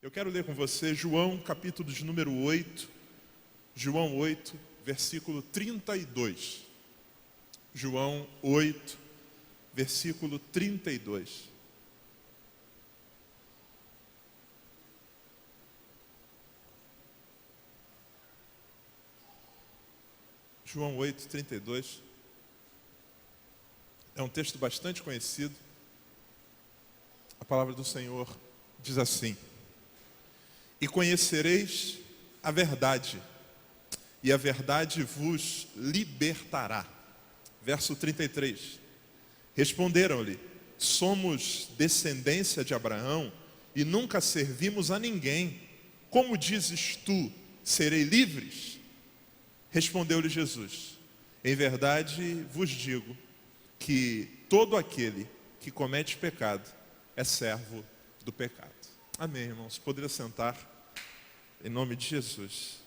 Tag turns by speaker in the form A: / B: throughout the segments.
A: Eu quero ler com você João, capítulo de número 8, João 8, versículo 32. João 8, versículo 32. João 8, 32. É um texto bastante conhecido. A palavra do Senhor diz assim: E conhecereis a verdade, e a verdade vos libertará. Verso 33. Responderam-lhe: Somos descendência de Abraão e nunca servimos a ninguém. Como dizes tu, serei livres? Respondeu-lhe Jesus: Em verdade vos digo que todo aquele que comete pecado é servo do pecado. Amém, irmãos? Poderia sentar em nome de Jesus.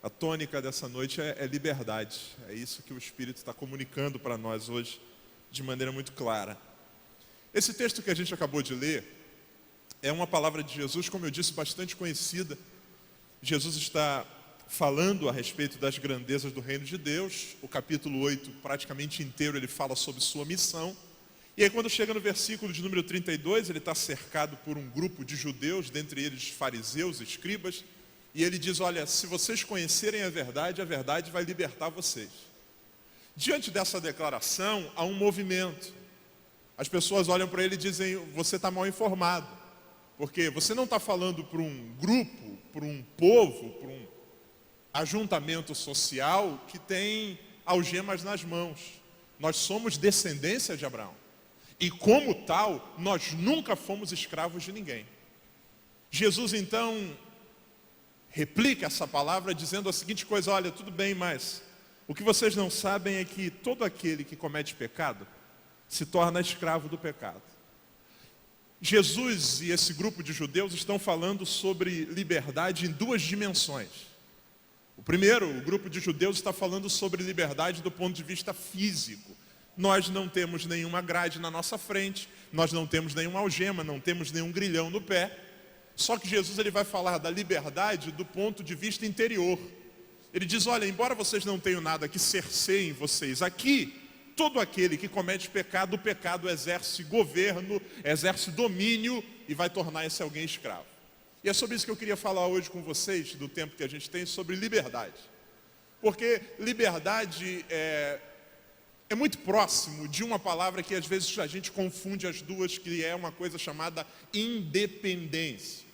A: A tônica dessa noite é liberdade. É isso que o Espírito está comunicando para nós hoje de maneira muito clara. Esse texto que a gente acabou de ler é uma palavra de Jesus, como eu disse, bastante conhecida. Jesus está falando a respeito das grandezas do reino de Deus. O capítulo 8, praticamente inteiro, ele fala sobre sua missão. E aí quando chega no versículo de número 32, ele está cercado por um grupo de judeus, dentre eles fariseus, escribas, e ele diz: olha, se vocês conhecerem a verdade vai libertar vocês. Diante dessa declaração, há um movimento. As pessoas olham para ele e dizem: você está mal informado, porque você não está falando para um grupo, para um povo, para um ajuntamento social que tem algemas nas mãos. Nós somos descendência de Abraão. E como tal, nós nunca fomos escravos de ninguém. Jesus então replica essa palavra dizendo a seguinte coisa: olha, tudo bem, mas o que vocês não sabem é que todo aquele que comete pecado se torna escravo do pecado. Jesus e esse grupo de judeus estão falando sobre liberdade em duas dimensões. O primeiro, o grupo de judeus está falando sobre liberdade do ponto de vista físico. Nós não temos nenhuma grade na nossa frente, nós não temos nenhuma algema, não temos nenhum grilhão no pé. Só que Jesus ele vai falar da liberdade do ponto de vista interior. Ele diz: olha, embora vocês não tenham nada que cerceiem vocês aqui, todo aquele que comete pecado, o pecado exerce governo, exerce domínio e vai tornar esse alguém escravo. E é sobre isso que eu queria falar hoje com vocês, do tempo que a gente tem, sobre liberdade. Porque liberdade é muito próximo de uma palavra que às vezes a gente confunde as duas, que é uma coisa chamada independência.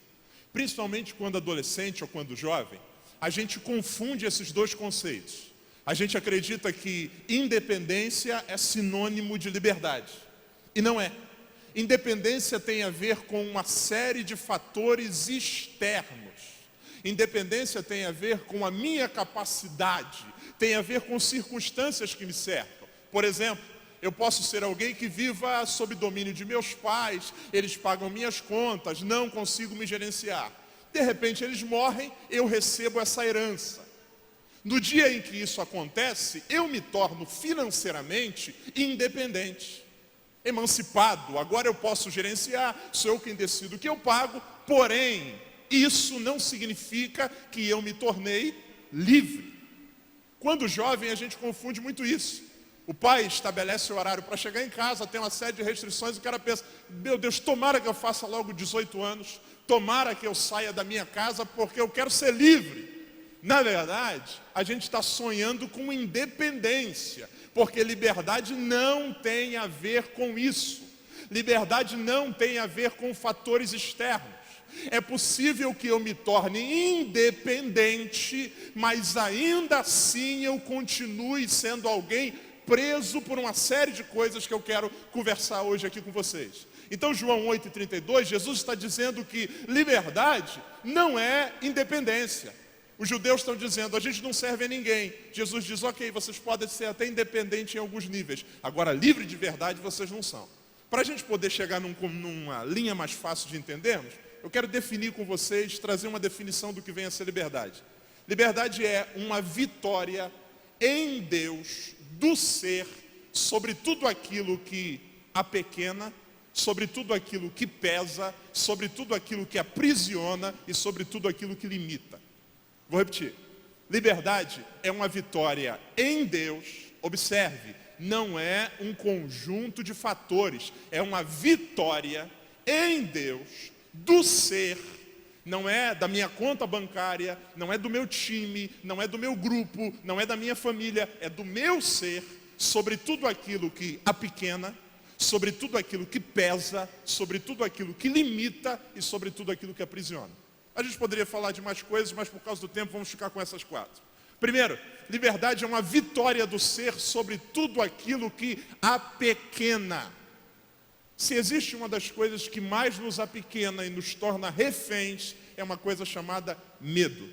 A: Principalmente quando adolescente ou quando jovem, a gente confunde esses dois conceitos. A gente acredita que independência é sinônimo de liberdade. E não é. Independência tem a ver com uma série de fatores externos. Independência tem a ver com a minha capacidade, tem a ver com circunstâncias que me cercam. Por exemplo, eu posso ser alguém que viva sob domínio de meus pais, eles pagam minhas contas, não consigo me gerenciar. De repente eles morrem, eu recebo essa herança. No dia em que isso acontece, eu me torno financeiramente independente, emancipado. Agora eu posso gerenciar, sou eu quem decido o que eu pago, porém, isso não significa que eu me tornei livre. Quando jovem, a gente confunde muito isso. O pai estabelece o horário para chegar em casa, tem uma série de restrições, e o cara pensa: meu Deus, tomara que eu faça logo 18 anos, tomara que eu saia da minha casa, porque eu quero ser livre. Na verdade, a gente está sonhando com independência, porque liberdade não tem a ver com isso. Liberdade não tem a ver com fatores externos. É possível que eu me torne independente, mas ainda assim eu continue sendo alguém preso por uma série de coisas que eu quero conversar hoje aqui com vocês. Então João 8,32, Jesus está dizendo que liberdade não é independência. Os judeus estão dizendo: a gente não serve a ninguém. Jesus diz: ok, vocês podem ser até independentes em alguns níveis, agora livre de verdade vocês não são. Para a gente poder chegar numa linha mais fácil de entendermos, eu quero definir com vocês, trazer uma definição do que vem a ser liberdade. Liberdade é uma vitória em Deus do ser sobre tudo aquilo que apequena, sobre tudo aquilo que pesa, sobre tudo aquilo que aprisiona e sobre tudo aquilo que limita. Vou repetir. Liberdade é uma vitória em Deus. Observe, não é um conjunto de fatores, é uma vitória em Deus, do ser. Não é da minha conta bancária, não é do meu time, não é do meu grupo, não é da minha família, é do meu ser, sobre tudo aquilo que apequena, sobre tudo aquilo que pesa, sobre tudo aquilo que limita e sobre tudo aquilo que aprisiona. A gente poderia falar de mais coisas, mas por causa do tempo vamos ficar com essas 4. Primeiro, liberdade é uma vitória do ser sobre tudo aquilo que apequena. Se existe uma das coisas que mais nos apequena e nos torna reféns, é uma coisa chamada medo.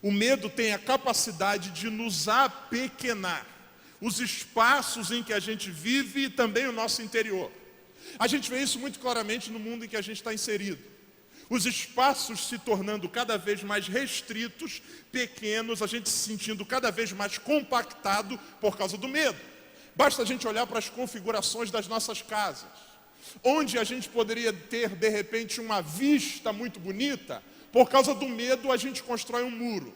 A: O medo tem a capacidade de nos apequenar. Os espaços em que a gente vive e também o nosso interior. A gente vê isso muito claramente no mundo em que a gente está inserido. Os espaços se tornando cada vez mais restritos, pequenos, a gente se sentindo cada vez mais compactado por causa do medo. Basta a gente olhar para as configurações das nossas casas. Onde a gente poderia ter, de repente, uma vista muito bonita, por causa do medo a gente constrói um muro.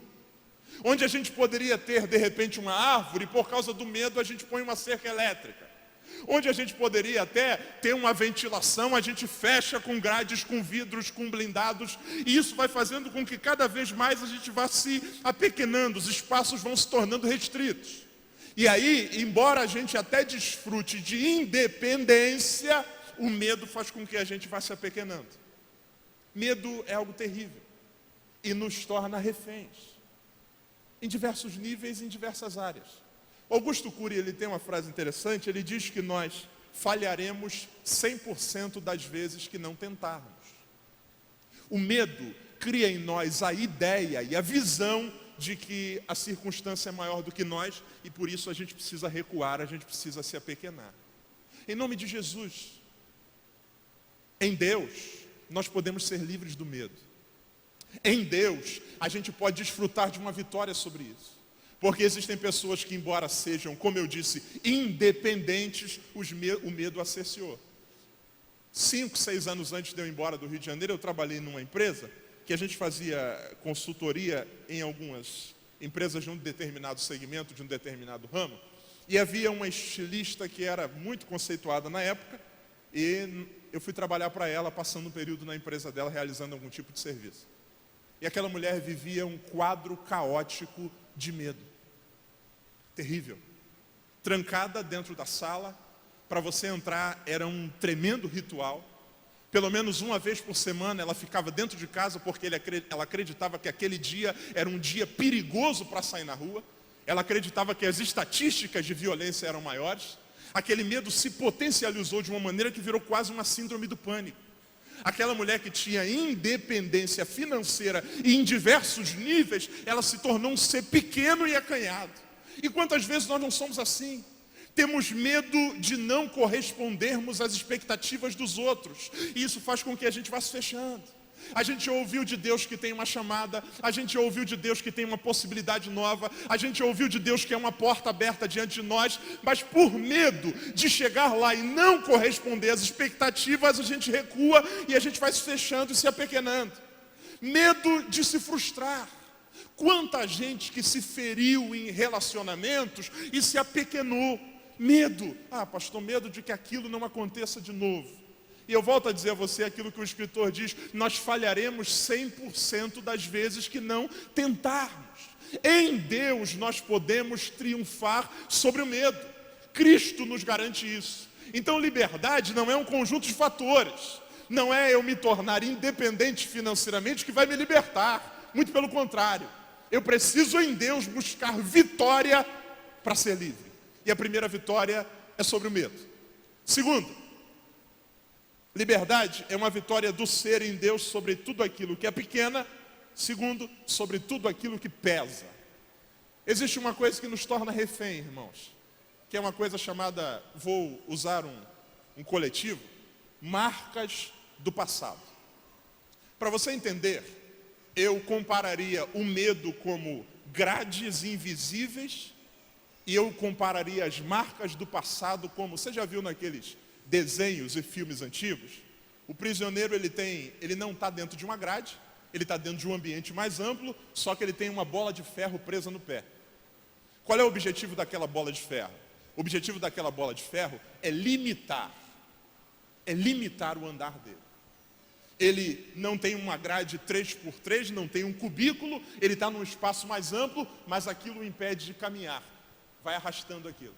A: Onde a gente poderia ter, de repente, uma árvore, por causa do medo a gente põe uma cerca elétrica. Onde a gente poderia até ter uma ventilação, a gente fecha com grades, com vidros, com blindados. E isso vai fazendo com que cada vez mais a gente vá se apequenando, os espaços vão se tornando restritos. E aí, embora a gente até desfrute de independência, o medo faz com que a gente vá se apequenando. Medo é algo terrível e nos torna reféns. Em diversos níveis, em diversas áreas. Augusto Cury, ele tem uma frase interessante, ele diz que nós falharemos 100% das vezes que não tentarmos. O medo cria em nós a ideia e a visão de que a circunstância é maior do que nós e por isso a gente precisa recuar, a gente precisa se apequenar. Em nome de Jesus, em Deus, nós podemos ser livres do medo. Em Deus, a gente pode desfrutar de uma vitória sobre isso. Porque existem pessoas que, embora sejam, como eu disse, independentes, o medo a cerceou. 5, 6 anos antes de eu ir embora do Rio de Janeiro, eu trabalhei numa empresa que a gente fazia consultoria em algumas empresas de um determinado segmento, de um determinado ramo. E havia uma estilista que era muito conceituada na época, e eu fui trabalhar para ela, passando um período na empresa dela, realizando algum tipo de serviço. E aquela mulher vivia um quadro caótico de medo. Terrível. Trancada dentro da sala, para você entrar era um tremendo ritual. Pelo menos uma vez por semana ela ficava dentro de casa porque ela acreditava que aquele dia era um dia perigoso para sair na rua. Ela acreditava que as estatísticas de violência eram maiores. Aquele medo se potencializou de uma maneira que virou quase uma síndrome do pânico. Aquela mulher que tinha independência financeira e em diversos níveis, ela se tornou um ser pequeno e acanhado. E quantas vezes nós não somos assim? Temos medo de não correspondermos às expectativas dos outros. E isso faz com que a gente vá se fechando. A gente ouviu de Deus que tem uma chamada, a gente ouviu de Deus que tem uma possibilidade nova, a gente ouviu de Deus que é uma porta aberta diante de nós, mas por medo de chegar lá e não corresponder às expectativas, a gente recua e a gente vai se fechando e se apequenando. Medo de se frustrar. Quanta gente que se feriu em relacionamentos e se apequenou. Medo. Ah, pastor, medo de que aquilo não aconteça de novo. E eu volto a dizer a você aquilo que o escritor diz, nós falharemos 100% das vezes que não tentarmos. Em Deus nós podemos triunfar sobre o medo. Cristo nos garante isso. Então liberdade não é um conjunto de fatores. Não é eu me tornar independente financeiramente que vai me libertar. Muito pelo contrário. Eu preciso em Deus buscar vitória para ser livre. E a primeira vitória é sobre o medo. Segundo, liberdade é uma vitória do ser em Deus sobre tudo aquilo que é pequena. Segundo, sobre tudo aquilo que pesa. Existe uma coisa que nos torna refém, irmãos, que é uma coisa chamada, vou usar um coletivo, marcas do passado. Para você entender, eu compararia o medo como grades invisíveis e eu compararia as marcas do passado como, você já viu naqueles desenhos e filmes antigos, o prisioneiro ele não está dentro de uma grade, ele está dentro de um ambiente mais amplo, só que ele tem uma bola de ferro presa no pé. Qual é o objetivo daquela bola de ferro? O objetivo daquela bola de ferro é limitar o andar dele. Ele não tem uma grade 3x3, não tem um cubículo, ele está num espaço mais amplo, mas aquilo o impede de caminhar, vai arrastando aquilo.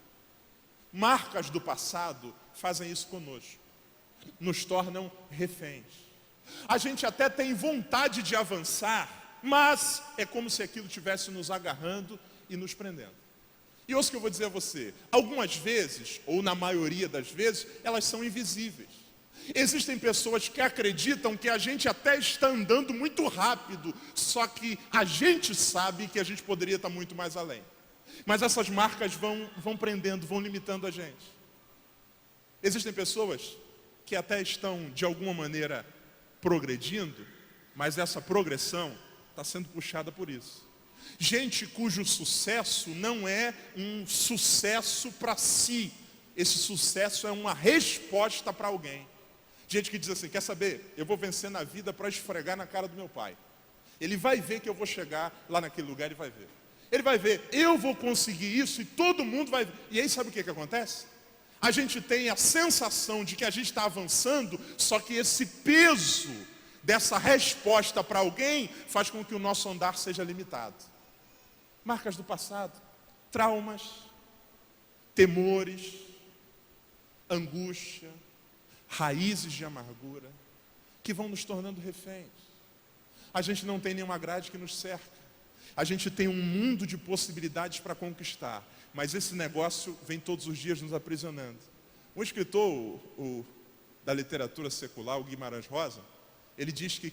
A: Marcas do passado fazem isso conosco, nos tornam reféns. A gente até tem vontade de avançar, mas é como se aquilo estivesse nos agarrando e nos prendendo. E ouça o que eu vou dizer a você, algumas vezes, ou na maioria das vezes, elas são invisíveis. Existem pessoas que acreditam que a gente até está andando muito rápido, só que a gente sabe que a gente poderia estar muito mais além. Mas essas marcas vão prendendo, vão limitando a gente. Existem pessoas que até estão, de alguma maneira, progredindo, mas essa progressão está sendo puxada por isso. Gente cujo sucesso não é um sucesso para si, esse sucesso é uma resposta para alguém. Gente que diz assim, quer saber, eu vou vencer na vida para esfregar na cara do meu pai. Ele vai ver que eu vou chegar lá naquele lugar, ele vai ver. Ele vai ver, eu vou conseguir isso e todo mundo vai ver. E aí sabe o que acontece? A gente tem a sensação de que a gente está avançando, só que esse peso dessa resposta para alguém faz com que o nosso andar seja limitado. Marcas do passado, traumas, temores, angústia, raízes de amargura, que vão nos tornando reféns. A gente não tem nenhuma grade que nos cerca. A gente tem um mundo de possibilidades para conquistar, mas esse negócio vem todos os dias nos aprisionando. Um escritor da literatura secular, o Guimarães Rosa, ele diz que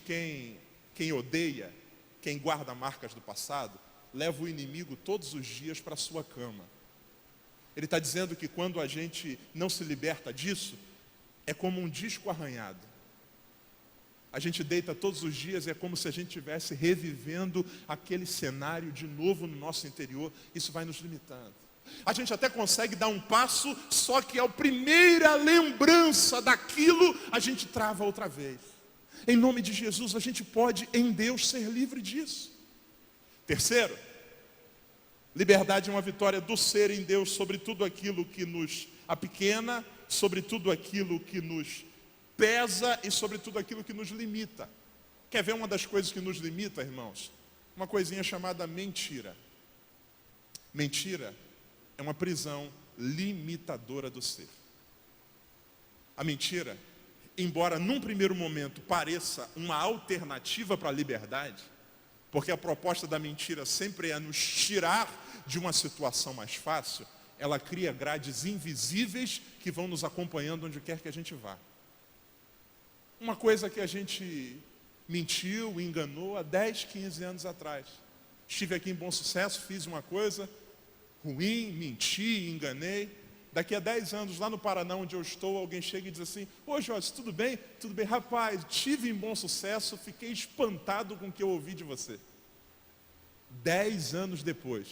A: quem odeia, quem guarda marcas do passado, leva o inimigo todos os dias para a sua cama. Ele está dizendo que quando a gente não se liberta disso, é como um disco arranhado. A gente deita todos os dias, é como se a gente estivesse revivendo aquele cenário de novo no nosso interior. Isso vai nos limitando. A gente até consegue dar um passo, só que a primeira lembrança daquilo, a gente trava outra vez. Em nome de Jesus, a gente pode, em Deus, ser livre disso. Terceiro, liberdade é uma vitória do ser em Deus sobre tudo aquilo que nos apequena, sobre tudo aquilo que nos pesa e sobre tudo aquilo que nos limita. Quer ver uma das coisas que nos limita, irmãos? Uma coisinha chamada mentira. Mentira é uma prisão limitadora do ser. A mentira, embora num primeiro momento pareça uma alternativa para a liberdade, porque a proposta da mentira sempre é nos tirar de uma situação mais fácil, ela cria grades invisíveis que vão nos acompanhando onde quer que a gente vá. Uma coisa que a gente mentiu, enganou há 10, 15 anos atrás. Estive aqui em Bom Sucesso, fiz uma coisa ruim, menti, enganei. Daqui a 10 anos, lá no Paraná, onde eu estou, alguém chega e diz assim, ô Jorge, tudo bem? Tudo bem, rapaz, estive em Bom Sucesso, fiquei espantado com o que eu ouvi de você. 10 anos depois,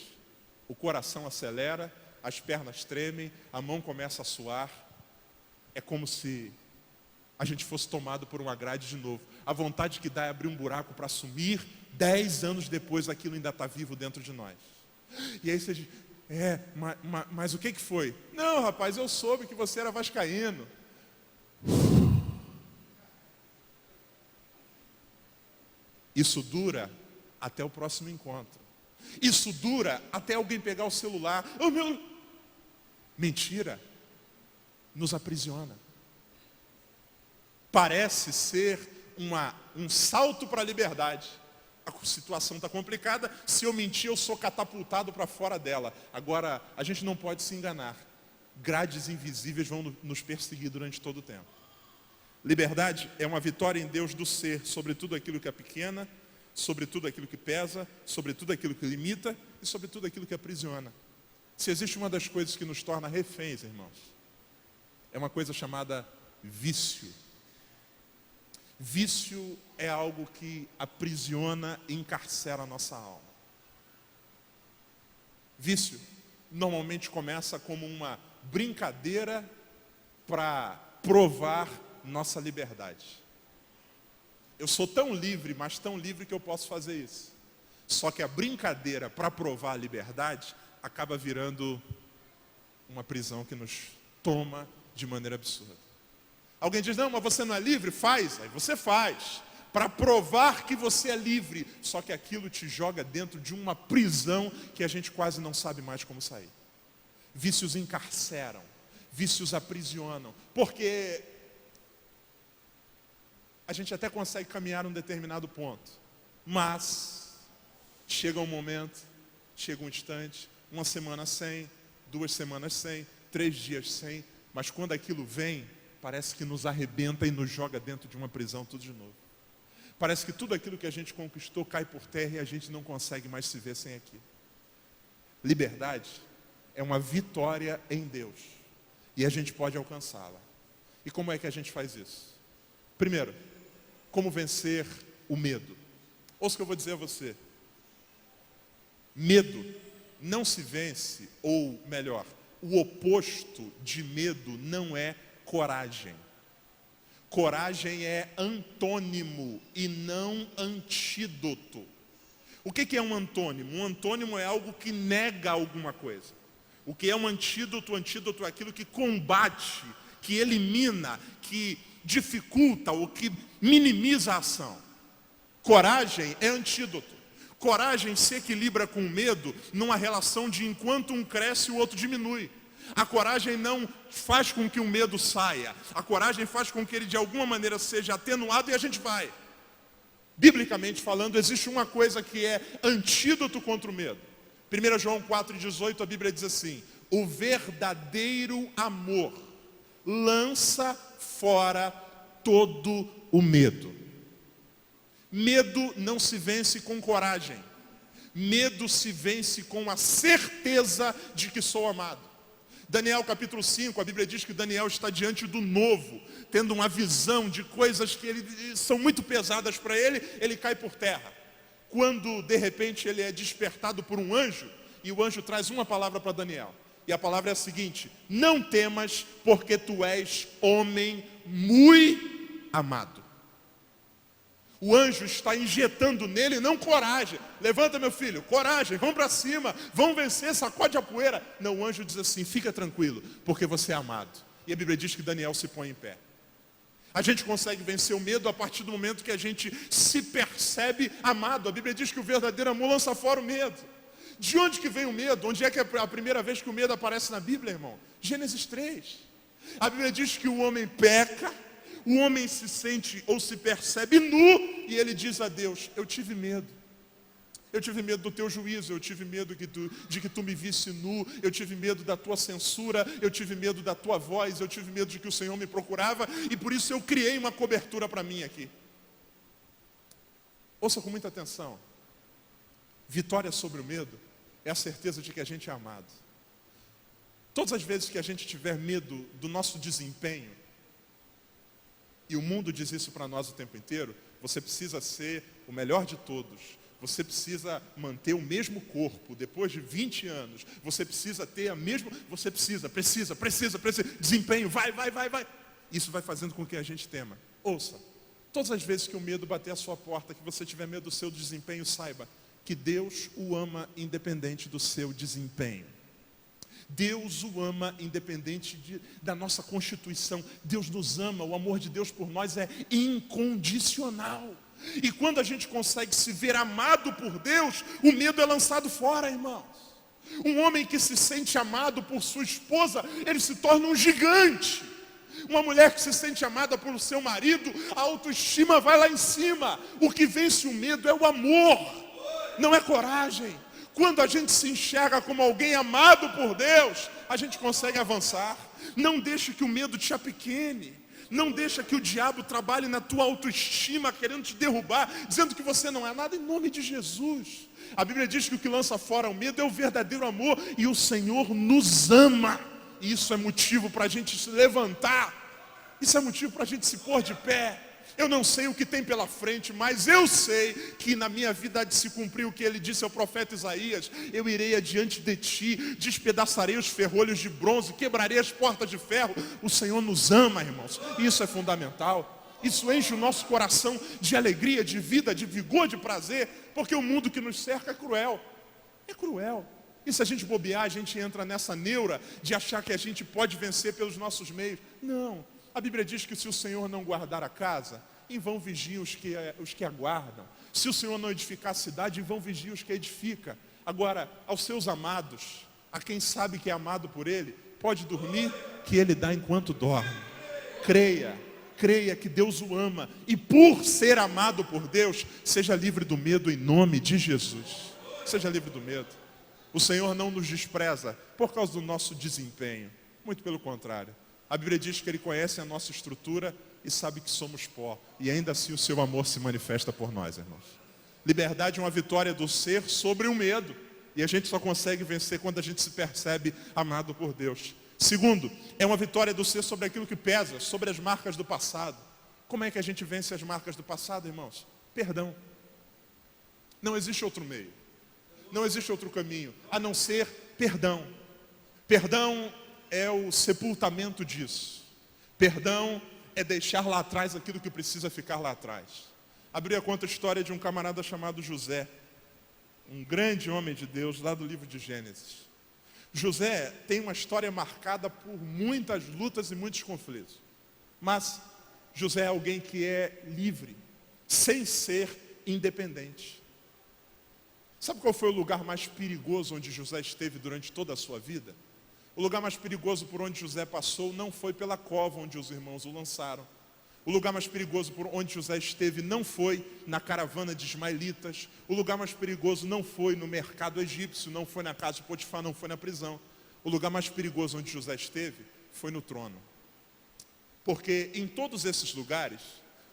A: o coração acelera, as pernas tremem, a mão começa a suar. É como se a gente fosse tomado por uma grade de novo. A vontade que dá é abrir um buraco para sumir. 10 anos depois, aquilo ainda está vivo dentro de nós. E aí você diz, mas o que foi? Não, rapaz, eu soube que você era vascaíno. Isso dura até o próximo encontro. Isso dura até alguém pegar o celular. Oh, meu... Mentira nos aprisiona. Parece ser um salto para a liberdade. A situação está complicada. Se eu mentir, eu sou catapultado para fora dela. Agora, a gente não pode se enganar. Grades invisíveis vão nos perseguir durante todo o tempo. Liberdade é uma vitória em Deus do ser sobre tudo aquilo que é pequena, sobre tudo aquilo que pesa, sobre tudo aquilo que limita e sobre tudo aquilo que aprisiona. Se existe uma das coisas que nos torna reféns, irmãos, é uma coisa chamada vício. Vício é algo que aprisiona e encarcera a nossa alma. Vício normalmente começa como uma brincadeira para provar nossa liberdade. Eu sou tão livre, mas tão livre que eu posso fazer isso. Só que a brincadeira para provar a liberdade acaba virando uma prisão que nos toma de maneira absurda. Alguém diz, não, mas você não é livre? Faz. Aí você faz. Para provar que você é livre. Só que aquilo te joga dentro de uma prisão que a gente quase não sabe mais como sair. Vícios encarceram. Vícios aprisionam. Porque a gente até consegue caminhar um determinado ponto. Mas chega um momento, chega um instante, uma semana sem, 2 semanas sem, 3 dias sem. Mas quando aquilo vem, parece que nos arrebenta e nos joga dentro de uma prisão tudo de novo. Parece que tudo aquilo que a gente conquistou cai por terra e a gente não consegue mais se ver sem aquilo. Liberdade é uma vitória em Deus. E a gente pode alcançá-la. E como é que a gente faz isso? Primeiro, como vencer o medo. Ouça o que eu vou dizer a você. Medo não se vence, ou melhor, o oposto de medo não é coragem. Coragem é antônimo e não antídoto. O que é um antônimo? Um antônimo é algo que nega alguma coisa. O que é um antídoto? O antídoto é aquilo que combate, que elimina, que dificulta ou que minimiza a ação. Coragem é antídoto. Coragem se equilibra com o medo numa relação de enquanto um cresce, o outro diminui. A coragem não faz com que o medo saia. A coragem faz com que ele de alguma maneira seja atenuado e a gente vai. Biblicamente falando, existe uma coisa que é antídoto contra o medo. 1 João 4,18, a Bíblia diz assim: o verdadeiro amor lança fora todo o medo. Medo não se vence com coragem. Medo se vence com a certeza de que sou amado. Daniel capítulo 5, a Bíblia diz que Daniel está diante do novo, tendo uma visão de coisas que são muito pesadas para ele, ele cai por terra. Quando de repente ele é despertado por um anjo, e o anjo traz uma palavra para Daniel. E a palavra é a seguinte: não temas, porque tu és homem muito amado. O anjo está injetando nele não coragem. Levanta, meu filho, coragem, vamos para cima, vamos vencer, sacode a poeira. Não, o anjo diz assim: fica tranquilo, porque você é amado. E a Bíblia diz que Daniel se põe em pé. A gente consegue vencer o medo a partir do momento que a gente se percebe amado. A Bíblia diz que o verdadeiro amor lança fora o medo. De onde que vem o medo? Onde é que é a primeira vez que o medo aparece na Bíblia, irmão? Gênesis 3. A Bíblia diz que o homem peca, o homem se sente ou se percebe nu, e ele diz a Deus: eu tive medo. Eu tive medo do teu juízo, eu tive medo de que tu me visse nu, eu tive medo da tua censura, eu tive medo da tua voz, eu tive medo de que o Senhor me procurava, e por isso eu criei uma cobertura para mim aqui. Ouça com muita atenção. Vitória sobre o medo é a certeza de que a gente é amado. Todas as vezes que a gente tiver medo do nosso desempenho, e o mundo diz isso para nós o tempo inteiro, você precisa ser o melhor de todos. Você precisa manter o mesmo corpo depois de 20 anos. Você precisa ter a mesma... Você precisa. Desempenho, vai. Isso vai fazendo com que a gente tema. Ouça, todas as vezes que o medo bater a sua porta, que você tiver medo do seu desempenho, saiba que Deus o ama independente do seu desempenho. Deus o ama independente da nossa constituição. Deus nos ama, o amor de Deus por nós é incondicional. E quando a gente consegue se ver amado por Deus, o medo é lançado fora, irmãos. Um homem que se sente amado por sua esposa, ele se torna um gigante. Uma mulher que se sente amada por seu marido, a autoestima vai lá em cima. O que vence o medo é o amor, não é coragem. Quando a gente se enxerga como alguém amado por Deus, a gente consegue avançar. Não deixe que o medo te apequene. Não deixa que o diabo trabalhe na tua autoestima, querendo te derrubar, dizendo que você não é nada, em nome de Jesus. A Bíblia diz que o que lança fora o medo é o verdadeiro amor, e o Senhor nos ama. E isso é motivo para a gente se levantar. Isso é motivo para a gente se pôr de pé. Eu não sei o que tem pela frente, mas eu sei que na minha vida há de se cumprir o que ele disse ao profeta Isaías. Eu irei adiante de ti, despedaçarei os ferrolhos de bronze, quebrarei as portas de ferro. O Senhor nos ama, irmãos. Isso é fundamental. Isso enche o nosso coração de alegria, de vida, de vigor, de prazer, porque o mundo que nos cerca é cruel. É cruel. E se a gente bobear, a gente entra nessa neura de achar que a gente pode vencer pelos nossos meios. Não. A Bíblia diz que se o Senhor não guardar a casa, em vão vigiam os que aguardam. Se o Senhor não edificar a cidade, em vão vigiam os que edificam. Agora, aos seus amados, a quem sabe que é amado por Ele, pode dormir, que Ele dá enquanto dorme. Creia que Deus o ama. E por ser amado por Deus, seja livre do medo em nome de Jesus. Seja livre do medo. O Senhor não nos despreza por causa do nosso desempenho. Muito pelo contrário. A Bíblia diz que Ele conhece a nossa estrutura e sabe que somos pó. E ainda assim o seu amor se manifesta por nós, irmãos. Liberdade é uma vitória do ser sobre o medo. E a gente só consegue vencer quando a gente se percebe amado por Deus. Segundo, é uma vitória do ser sobre aquilo que pesa, sobre as marcas do passado. Como é que a gente vence as marcas do passado, irmãos? Perdão. Não existe outro meio. Não existe outro caminho, a não ser perdão. Perdão é o sepultamento disso. Perdão é deixar lá atrás aquilo que precisa ficar lá atrás. Abri conta a história de um camarada chamado José, um grande homem de Deus, lá do livro de Gênesis. José tem uma história marcada por muitas lutas e muitos conflitos. Mas José é alguém que é livre, sem ser independente. Sabe qual foi o lugar mais perigoso onde José esteve durante toda a sua vida? O lugar mais perigoso por onde José passou não foi pela cova onde os irmãos o lançaram. O lugar mais perigoso por onde José esteve não foi na caravana de ismaelitas. O lugar mais perigoso não foi no mercado egípcio, não foi na casa de Potifar, não foi na prisão. O lugar mais perigoso onde José esteve foi no trono. Porque em todos esses lugares,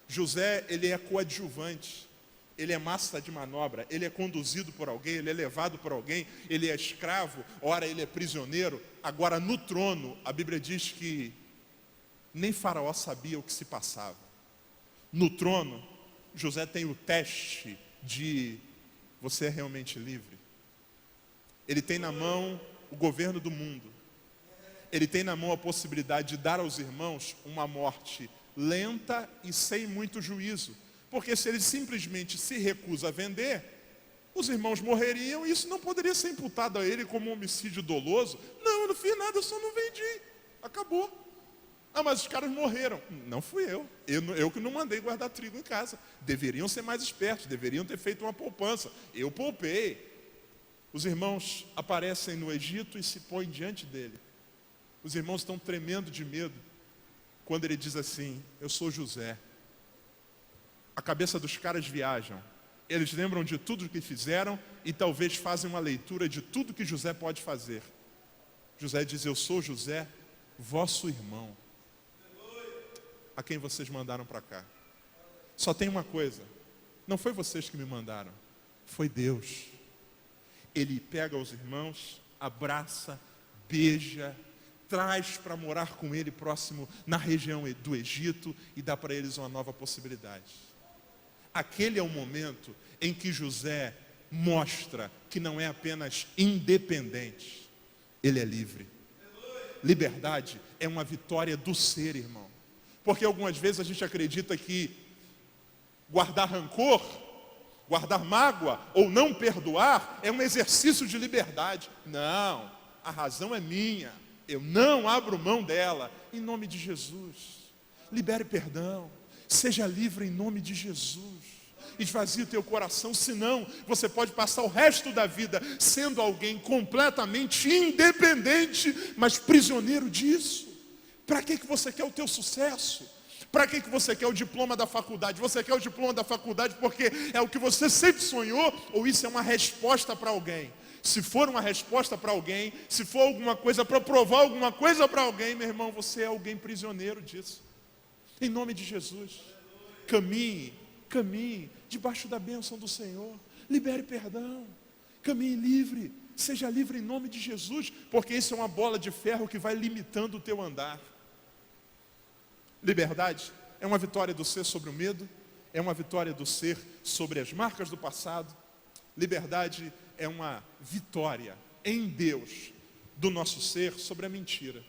A: José, ele é coadjuvante. Ele é massa de manobra, ele é conduzido por alguém, ele é levado por alguém, ele é escravo, ora ele é prisioneiro. Agora no trono, a Bíblia diz que nem Faraó sabia o que se passava. No trono, José tem o teste de você é realmente livre. Ele tem na mão o governo do mundo. Ele tem na mão a possibilidade de dar aos irmãos uma morte lenta e sem muito juízo. Porque se ele simplesmente se recusa a vender, os irmãos morreriam e isso não poderia ser imputado a ele como um homicídio doloso. Não, eu não fiz nada, eu só não vendi. Acabou. Ah, mas os caras morreram. Não fui eu. Eu que não mandei guardar trigo em casa. Deveriam ser mais espertos, deveriam ter feito uma poupança. Eu poupei. Os irmãos aparecem no Egito e se põem diante dele. Os irmãos estão tremendo de medo quando ele diz assim: eu sou José. A cabeça dos caras viajam. Eles lembram de tudo o que fizeram e talvez fazem uma leitura de tudo que José pode fazer. José diz: eu sou José, vosso irmão, a quem vocês mandaram para cá. Só tem uma coisa: não foi vocês que me mandaram, foi Deus. Ele pega os irmãos, abraça, beija, traz para morar com ele próximo na região do Egito e dá para eles uma nova possibilidade. Aquele é o momento em que José mostra que não é apenas independente, ele é livre. Liberdade é uma vitória do ser, irmão. Porque algumas vezes a gente acredita que guardar rancor, guardar mágoa ou não perdoar é um exercício de liberdade. Não, a razão é minha. Eu não abro mão dela. Em nome de Jesus, libere perdão. Seja livre em nome de Jesus. Esvazie o teu coração, senão você pode passar o resto da vida sendo alguém completamente independente, mas prisioneiro disso. Para que você quer o teu sucesso? Para que você quer o diploma da faculdade? Você quer o diploma da faculdade porque é o que você sempre sonhou? Ou isso é uma resposta para alguém? Se for uma resposta para alguém, se for alguma coisa para provar alguma coisa para alguém, meu irmão, você é alguém prisioneiro disso. Em nome de Jesus, caminhe debaixo da bênção do Senhor, libere perdão, caminhe livre, seja livre em nome de Jesus, porque isso é uma bola de ferro que vai limitando o teu andar. Liberdade é uma vitória do ser sobre o medo, é uma vitória do ser sobre as marcas do passado. Liberdade é uma vitória em Deus do nosso ser sobre a mentira.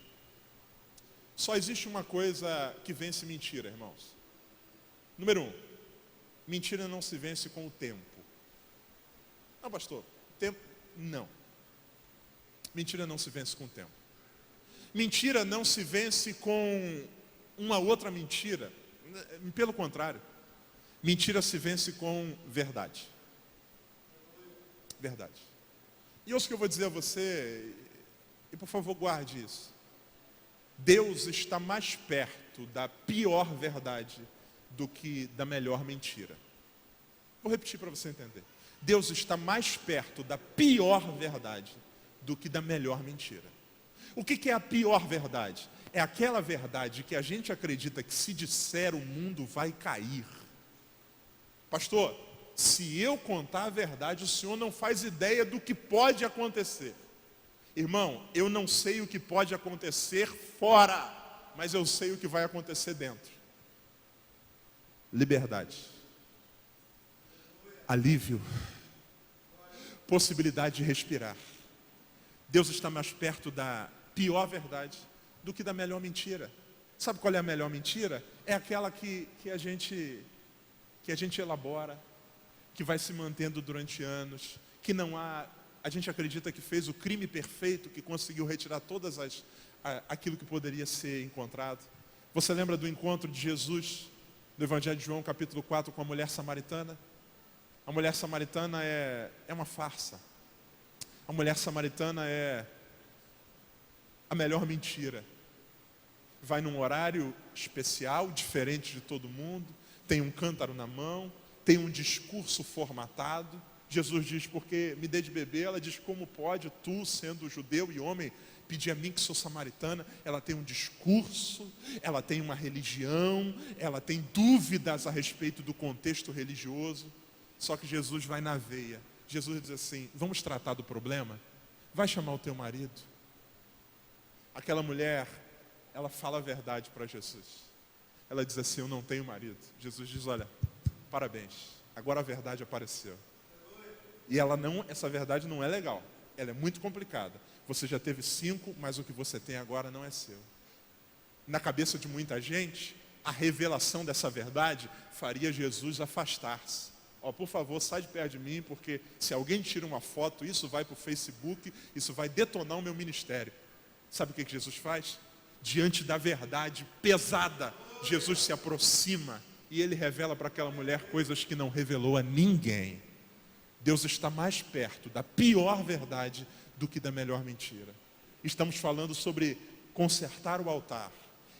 A: Só existe uma coisa que vence mentira, irmãos. Número 1, mentira não se vence com o tempo. Não, pastor, tempo, não. Mentira não se vence com o tempo. Mentira não se vence com uma outra mentira. Pelo contrário, mentira se vence com verdade. Verdade. E ouça o que eu vou dizer a você, e por favor guarde isso. Deus está mais perto da pior verdade do que da melhor mentira. Vou repetir para você entender. Deus está mais perto da pior verdade do que da melhor mentira. O que é a pior verdade? É aquela verdade que a gente acredita que se disser o mundo vai cair. Pastor, se eu contar a verdade, o senhor não faz ideia do que pode acontecer. Irmão, eu não sei o que pode acontecer fora, mas eu sei o que vai acontecer dentro. Liberdade. Alívio. Possibilidade de respirar. Deus está mais perto da pior verdade do que da melhor mentira. Sabe qual é a melhor mentira? É aquela que a gente elabora, que vai se mantendo durante anos, que não há, a gente acredita que fez o crime perfeito, que conseguiu retirar todas aquilo que poderia ser encontrado. Você lembra do encontro de Jesus, do Evangelho de João, capítulo 4, com a mulher samaritana? A mulher samaritana é uma farsa. A mulher samaritana é a melhor mentira. Vai num horário especial, diferente de todo mundo, tem um cântaro na mão, tem um discurso formatado. Jesus diz, porque me dê de beber. Ela diz, como pode tu, sendo judeu e homem, pedir a mim que sou samaritana? Ela tem um discurso, ela tem uma religião, ela tem dúvidas a respeito do contexto religioso. Só que Jesus vai na veia. Jesus diz assim, vamos tratar do problema? Vai chamar o teu marido. Aquela mulher, ela fala a verdade para Jesus. Ela diz assim, eu não tenho marido. Jesus diz, olha, parabéns, agora a verdade apareceu. E essa verdade não é legal, ela é muito complicada. Você já teve 5, mas o que você tem agora não é seu. Na cabeça de muita gente, a revelação dessa verdade faria Jesus afastar-se. Por favor, sai de perto de mim, porque se alguém tira uma foto, isso vai para o Facebook, isso vai detonar o meu ministério. Sabe o que Jesus faz? Diante da verdade pesada, Jesus se aproxima e ele revela para aquela mulher coisas que não revelou a ninguém. Deus está mais perto da pior verdade do que da melhor mentira. Estamos falando sobre consertar o altar.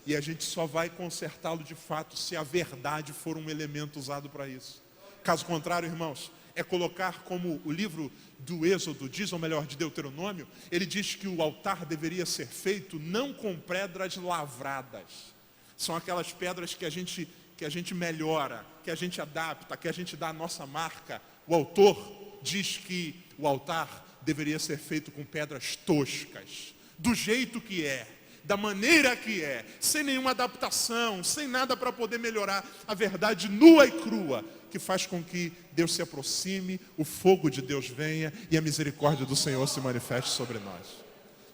A: E a gente só vai consertá-lo de fato se a verdade for um elemento usado para isso. Caso contrário, irmãos, é colocar como o livro do Êxodo diz, ou melhor, de Deuteronômio, ele diz que o altar deveria ser feito não com pedras lavradas. São aquelas pedras que a gente melhora, que a gente adapta, que a gente dá a nossa marca. O autor diz que o altar deveria ser feito com pedras toscas, do jeito que é, da maneira que é, sem nenhuma adaptação, sem nada para poder melhorar, a verdade nua e crua, que faz com que Deus se aproxime, o fogo de Deus venha e a misericórdia do Senhor se manifeste sobre nós.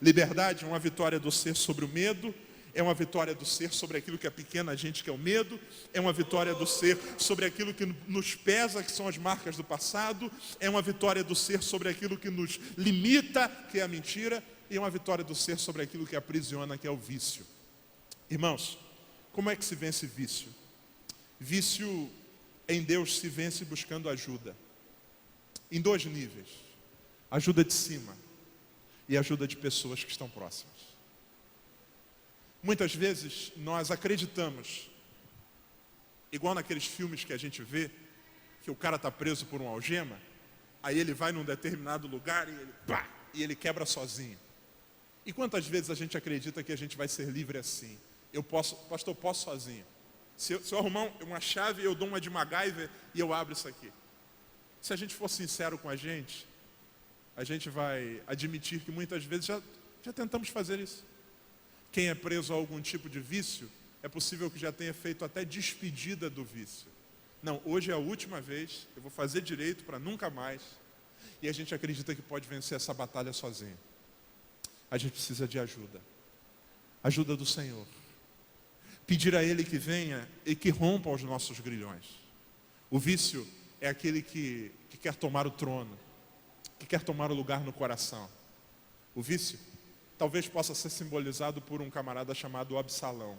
A: Liberdade é uma vitória do ser sobre o medo, é uma vitória do ser sobre aquilo que é pequeno a gente, que é o medo, é uma vitória do ser sobre aquilo que nos pesa, que são as marcas do passado, é uma vitória do ser sobre aquilo que nos limita, que é a mentira, e é uma vitória do ser sobre aquilo que aprisiona, que é o vício. Irmãos, como é que se vence vício? Vício em Deus se vence buscando ajuda. Em 2 níveis. Ajuda de cima e ajuda de pessoas que estão próximas. Muitas vezes nós acreditamos, igual naqueles filmes que a gente vê, que o cara está preso por uma algema, aí ele vai num determinado lugar e ele quebra sozinho. E quantas vezes a gente acredita que a gente vai ser livre assim? Pastor, posso sozinho. Se eu arrumar uma chave, eu dou uma de MacGyver e eu abro isso aqui. Se a gente for sincero com a gente vai admitir que muitas vezes já tentamos fazer isso. Quem é preso a algum tipo de vício É possível que já tenha feito até despedida do vício. Não, hoje é a última vez, eu vou fazer direito para nunca mais. E a gente acredita que pode vencer essa batalha sozinho. A gente precisa de ajuda. Ajuda do Senhor. Pedir a Ele que venha e que rompa os nossos grilhões. O vício é aquele que quer tomar o trono, que quer tomar o lugar no coração. O vício talvez possa ser simbolizado por um camarada chamado Absalão,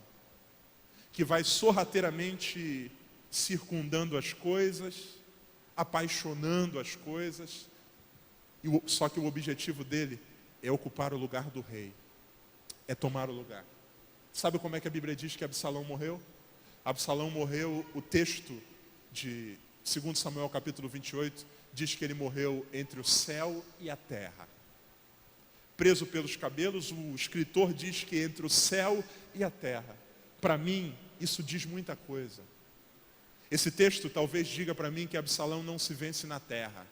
A: que vai sorrateiramente circundando as coisas, apaixonando as coisas, só que o objetivo dele é ocupar o lugar do rei, é tomar o lugar. Sabe como é que a Bíblia diz que Absalão morreu? Absalão morreu, o texto de 2 Samuel capítulo 28, diz que ele morreu entre o céu e a terra. Preso pelos cabelos, o escritor diz que entre o céu e a terra. Para mim, isso diz muita coisa. Esse texto talvez diga para mim que Absalão não se vence na terra.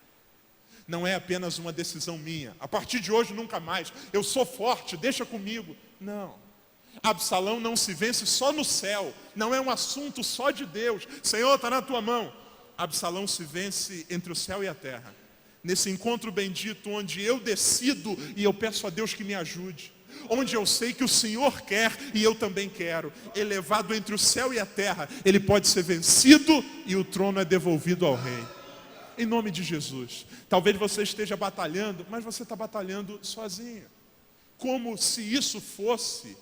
A: Não é apenas uma decisão minha. A partir de hoje, nunca mais. Eu sou forte, deixa comigo. Não. Absalão não se vence só no céu. Não é um assunto só de Deus. Senhor, está na tua mão. Absalão se vence entre o céu e a terra. Nesse encontro bendito onde eu decido e eu peço a Deus que me ajude. Onde eu sei que o Senhor quer e eu também quero. Elevado entre o céu e a terra, ele pode ser vencido e o trono é devolvido ao rei. Em nome de Jesus. Talvez você esteja batalhando, mas você está batalhando sozinho. Como se isso fosse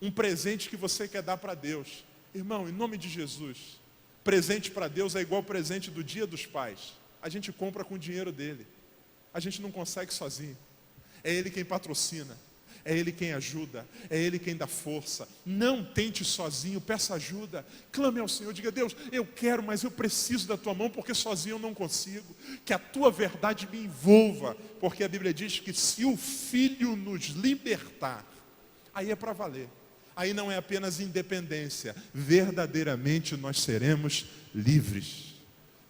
A: um presente que você quer dar para Deus. Irmão, em nome de Jesus, presente para Deus é igual presente do Dia dos Pais. A gente compra com o dinheiro dele. A gente não consegue sozinho. É Ele quem patrocina. É Ele quem ajuda. É Ele quem dá força. Não tente sozinho, peça ajuda. Clame ao Senhor, diga: Deus, eu quero, mas eu preciso da tua mão, porque sozinho eu não consigo. Que a tua verdade me envolva. Porque a Bíblia diz que se o Filho nos libertar, aí é para valer. Aí não é apenas independência. Verdadeiramente nós seremos livres.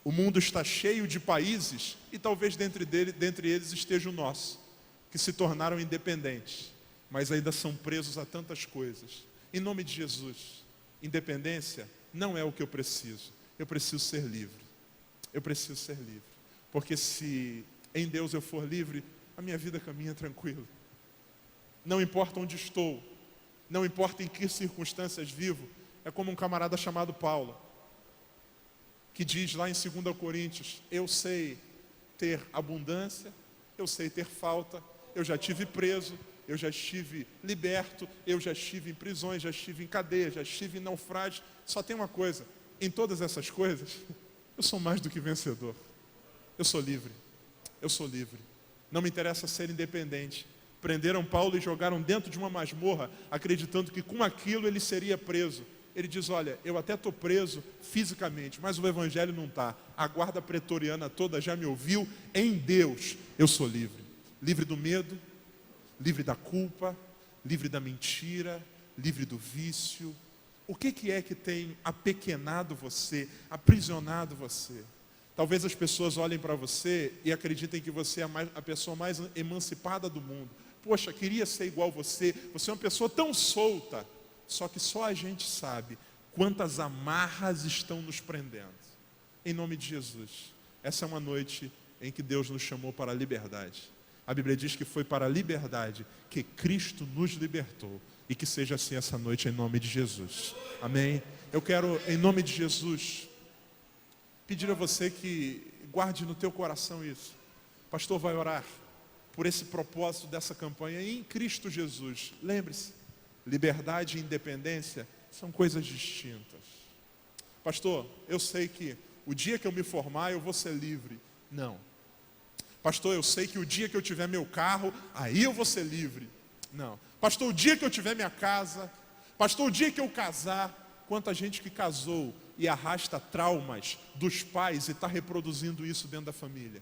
A: O mundo está cheio de países, e talvez dentre eles esteja o nosso, que se tornaram independentes, mas ainda são presos a tantas coisas. Em nome de Jesus, independência não é o que eu preciso. Eu preciso ser livre. Eu preciso ser livre. Porque se em Deus eu for livre, a minha vida caminha tranquila. Não importa onde estou, não importa em que circunstâncias vivo. É como um camarada chamado Paulo, que diz lá em 2 Coríntios: eu sei ter abundância, eu sei ter falta, eu já estive preso, eu já estive liberto, eu já estive em prisões, já estive em cadeia, já estive em naufrágio. Só tem uma coisa: em todas essas coisas, eu sou mais do que vencedor. Eu sou livre, eu sou livre. Não me interessa ser independente. Prenderam Paulo e jogaram dentro de uma masmorra, acreditando que com aquilo ele seria preso. Ele diz: olha, eu até estou preso fisicamente, mas o evangelho não está. A guarda pretoriana toda já me ouviu. Em Deus eu sou livre. Livre do medo, livre da culpa, livre da mentira, livre do vício. O que é que tem apequenado você, aprisionado você? Talvez as pessoas olhem para você e acreditem que você é a pessoa mais emancipada do mundo. Poxa, queria ser igual você. Você é uma pessoa tão solta. Só que só a gente sabe quantas amarras estão nos prendendo. Em nome de Jesus. Essa é uma noite em que Deus nos chamou para a liberdade. A Bíblia diz que foi para a liberdade que Cristo nos libertou. E que seja assim essa noite em nome de Jesus. Amém? Eu quero, em nome de Jesus, pedir a você que guarde no teu coração isso. O pastor vai orar por esse propósito dessa campanha em Cristo Jesus. Lembre-se, liberdade e independência são coisas distintas. Pastor, eu sei que o dia que eu me formar eu vou ser livre. Não. Pastor, eu sei que o dia que eu tiver meu carro, aí eu vou ser livre. Não. Pastor, o dia que eu tiver minha casa, pastor, o dia que eu casar. Quanta gente que casou e arrasta traumas dos pais e está reproduzindo isso dentro da família.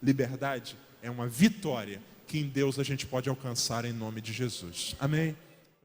A: Liberdade é uma vitória que em Deus a gente pode alcançar em nome de Jesus. Amém?